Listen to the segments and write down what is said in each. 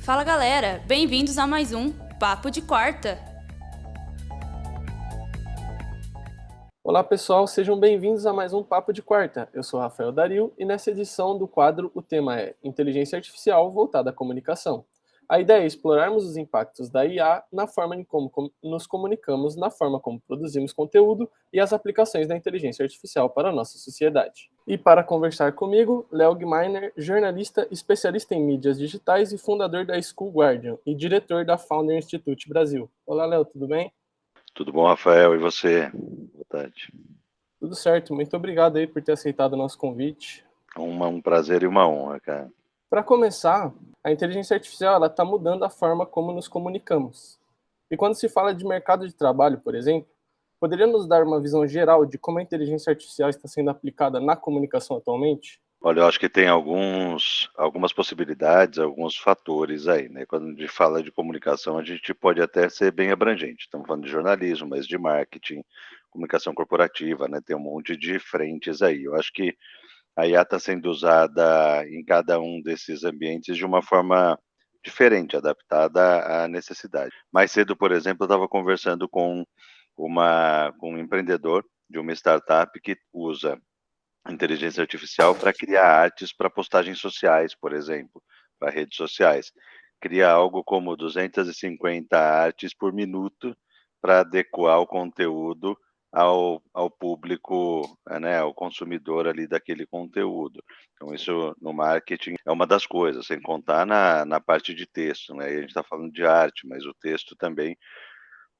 Fala galera, bem-vindos a mais um Papo de Quarta. Olá pessoal, sejam bem-vindos a mais um Papo de Quarta. Eu sou Rafael Daril e nessa edição do quadro o tema é Inteligência Artificial voltada à comunicação. A ideia é explorarmos os impactos da IA na forma em como nos comunicamos, na forma como produzimos conteúdo e as aplicações da inteligência artificial para a nossa sociedade. E para conversar comigo, Léo Gmeiner, jornalista, especialista em mídias digitais e fundador da School Guardian e diretor da Founder Institute Brasil. Olá Léo, tudo bem? Tudo bom, Rafael? E você? Boa tarde. Tudo certo, muito obrigado aí por ter aceitado o nosso convite. Um prazer e uma honra, cara. Para começar, a inteligência artificial está mudando a forma como nos comunicamos. E quando se fala de mercado de trabalho, por exemplo, poderia nos dar uma visão geral de como a inteligência artificial está sendo aplicada na comunicação atualmente? Olha, eu acho que tem algumas possibilidades, alguns fatores aí, né? Quando a gente fala de comunicação, a gente pode até ser bem abrangente. Estamos falando de jornalismo, mas de marketing, comunicação corporativa, né? Tem um monte de frentes aí. Eu acho que a IA está sendo usada em cada um desses ambientes de uma forma diferente, adaptada à necessidade. Mais cedo, por exemplo, eu estava conversando com com um empreendedor de uma startup que usa inteligência artificial para criar artes para postagens sociais, por exemplo, para redes sociais. Cria algo como 250 artes por minuto para adequar o conteúdo ao público, né, ao consumidor ali daquele conteúdo. Então, isso no marketing é uma das coisas, sem contar na parte de texto, né? E a gente está falando de arte, mas o texto também,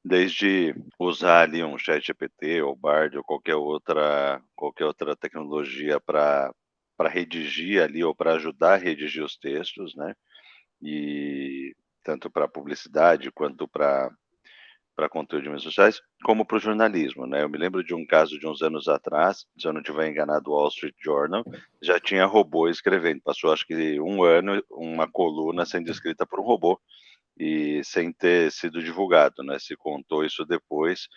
desde usar ali um ChatGPT ou Bard ou qualquer outra tecnologia para redigir ali ou para ajudar a redigir os textos, né, e tanto para publicidade quanto para conteúdo de mídias sociais, como para o jornalismo, né. Eu me lembro de um caso de uns anos atrás, se eu não estiver enganado, o Wall Street Journal já tinha robô escrevendo, passou acho que um ano, uma coluna sendo escrita por um robô, e sem ter sido divulgado, né, se contou isso depois,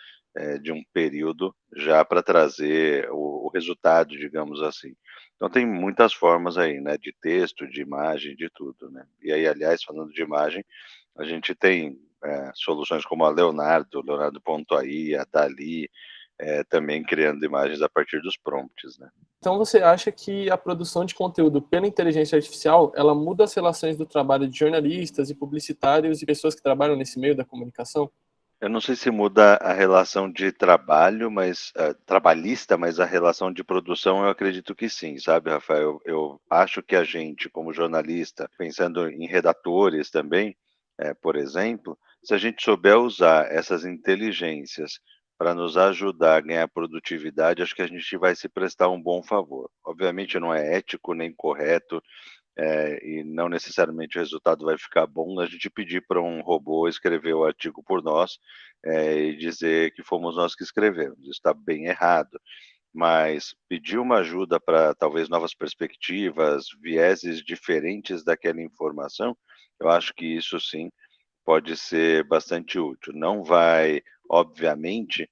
de um período já para trazer o resultado, digamos assim. Então tem muitas formas aí, né, de texto, de imagem, de tudo, né. E aí, aliás, falando de imagem, a gente tem, soluções como a Leonardo.ai, a Dali, também criando imagens a partir dos prompts, né. Então você acha que a produção de conteúdo pela inteligência artificial, ela muda as relações do trabalho de jornalistas e publicitários e pessoas que trabalham nesse meio da comunicação? Eu não sei se muda a relação de trabalho, mas trabalhista, mas a relação de produção eu acredito que sim, sabe, Rafael? Eu acho que a gente, como jornalista, pensando em redatores também, por exemplo, se a gente souber usar essas inteligências para nos ajudar a ganhar produtividade, acho que a gente vai se prestar um bom favor. Obviamente não é ético nem correto, e não necessariamente o resultado vai ficar bom a gente pedir para um robô escrever o artigo por nós, e dizer que fomos nós que escrevemos, isso está bem errado. Mas pedir uma ajuda para talvez novas perspectivas, vieses diferentes daquela informação, eu acho que isso sim pode ser bastante útil. Não vai, obviamente,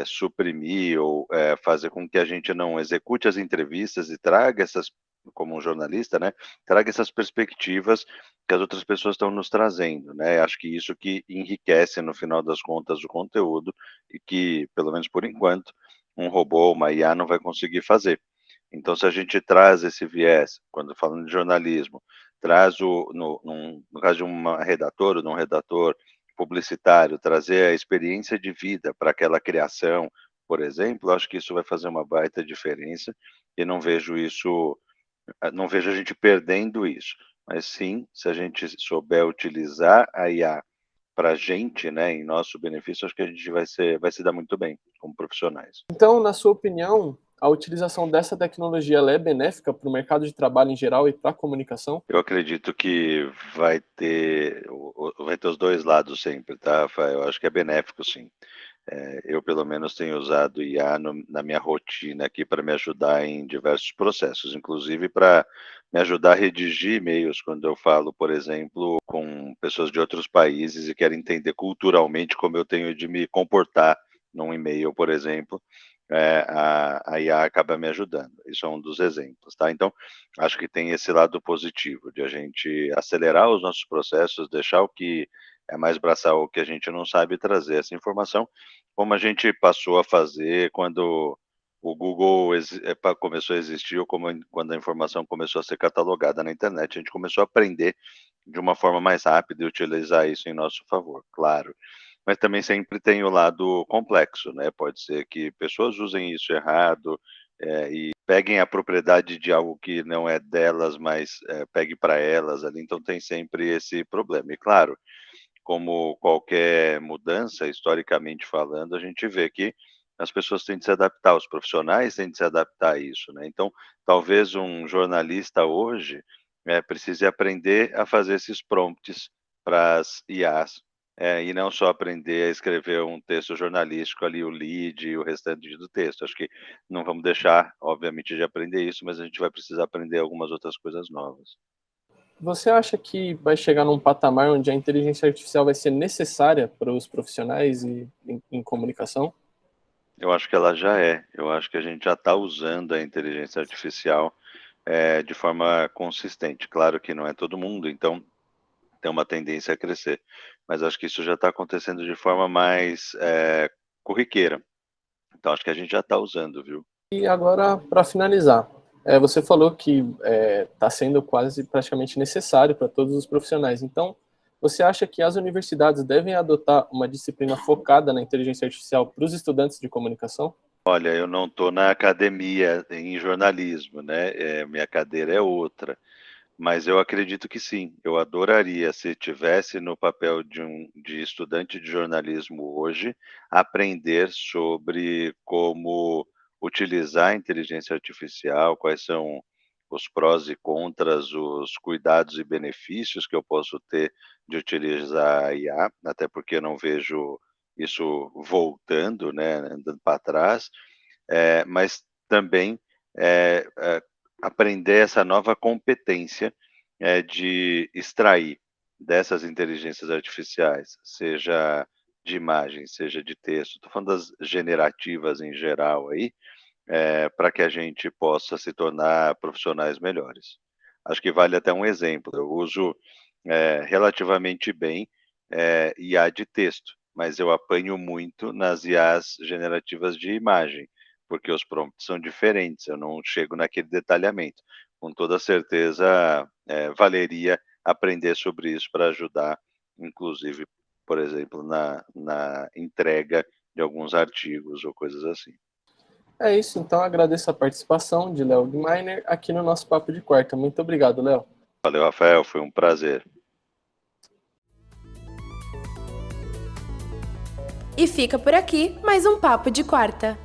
suprimir ou, fazer com que a gente não execute as entrevistas e traga essas, como um jornalista, né, traga essas perspectivas que as outras pessoas estão nos trazendo, né. Acho que isso que enriquece, no final das contas, o conteúdo e que, pelo menos por enquanto, um robô, uma IA não vai conseguir fazer. Então, se a gente traz esse viés, quando falando de jornalismo, traz no caso de uma redatora ou de um redator publicitário, trazer a experiência de vida para aquela criação, por exemplo, acho que isso vai fazer uma baita diferença e não vejo a gente perdendo isso. Mas sim, se a gente souber utilizar a IA para a gente, né, em nosso benefício, acho que a gente vai se dar muito bem como profissionais. Então, na sua opinião, a utilização dessa tecnologia ela é benéfica para o mercado de trabalho em geral e para a comunicação? Eu acredito que vai ter os 2 lados sempre, tá, Rafael? Eu acho que é benéfico sim. Eu pelo menos tenho usado IA na minha rotina aqui para me ajudar em diversos processos, inclusive para me ajudar a redigir e-mails quando eu falo, por exemplo, com pessoas de outros países e quero entender culturalmente como eu tenho de me comportar num e-mail, por exemplo. a IA acaba me ajudando. Isso é um dos exemplos, tá? Então, acho que tem esse lado positivo de a gente acelerar os nossos processos, deixar o que é mais braçal, o que a gente não sabe, trazer essa informação, como a gente passou a fazer quando o Google começou a existir, ou quando a informação começou a ser catalogada na internet. A gente começou a aprender de uma forma mais rápida e utilizar isso em nosso favor, claro. Mas também sempre tem o lado complexo, né? Pode ser que pessoas usem isso errado, e peguem a propriedade de algo que não é delas, mas pegue para elas ali, então tem sempre esse problema. E claro, como qualquer mudança, historicamente falando, a gente vê que as pessoas têm de se adaptar, os profissionais têm de se adaptar a isso, né? Então, talvez um jornalista hoje precise aprender a fazer esses prompts para as IAs, e não só aprender a escrever um texto jornalístico ali, o lead e o restante do texto. Acho que não vamos deixar, obviamente, de aprender isso, mas a gente vai precisar aprender algumas outras coisas novas. Você acha que vai chegar num patamar onde a inteligência artificial vai ser necessária para os profissionais e em comunicação? Eu acho que ela já é. Eu acho que a gente já está usando a inteligência artificial de forma consistente. Claro que não é todo mundo, então tem uma tendência a crescer. Mas acho que isso já está acontecendo de forma mais corriqueira. Então acho que a gente já está usando, viu? E agora, para finalizar, você falou que está sendo quase praticamente necessário para todos os profissionais. Então, você acha que as universidades devem adotar uma disciplina focada na inteligência artificial para os estudantes de comunicação? Olha, eu não estou na academia em jornalismo, né? Minha cadeira é outra. Mas eu acredito que sim. Eu adoraria, se tivesse no papel de estudante de jornalismo hoje, aprender sobre como utilizar a inteligência artificial, quais são os prós e contras, os cuidados e benefícios que eu posso ter de utilizar a IA, até porque eu não vejo isso voltando, né, andando para trás, mas também eh eh, aprender essa nova competência, de extrair dessas inteligências artificiais, seja de imagem, seja de texto, estou falando das generativas em geral aí, para que a gente possa se tornar profissionais melhores. Acho que vale até um exemplo, eu uso, relativamente bem, IA de texto, mas eu apanho muito nas IAs generativas de imagem, porque os prompts são diferentes, eu não chego naquele detalhamento. Com toda certeza, valeria aprender sobre isso para ajudar, inclusive, por exemplo, na entrega de alguns artigos ou coisas assim. É isso, então agradeço a participação de Léo Guimainer aqui no nosso Papo de Quarta. Muito obrigado, Léo. Valeu, Rafael, foi um prazer. E fica por aqui mais um Papo de Quarta.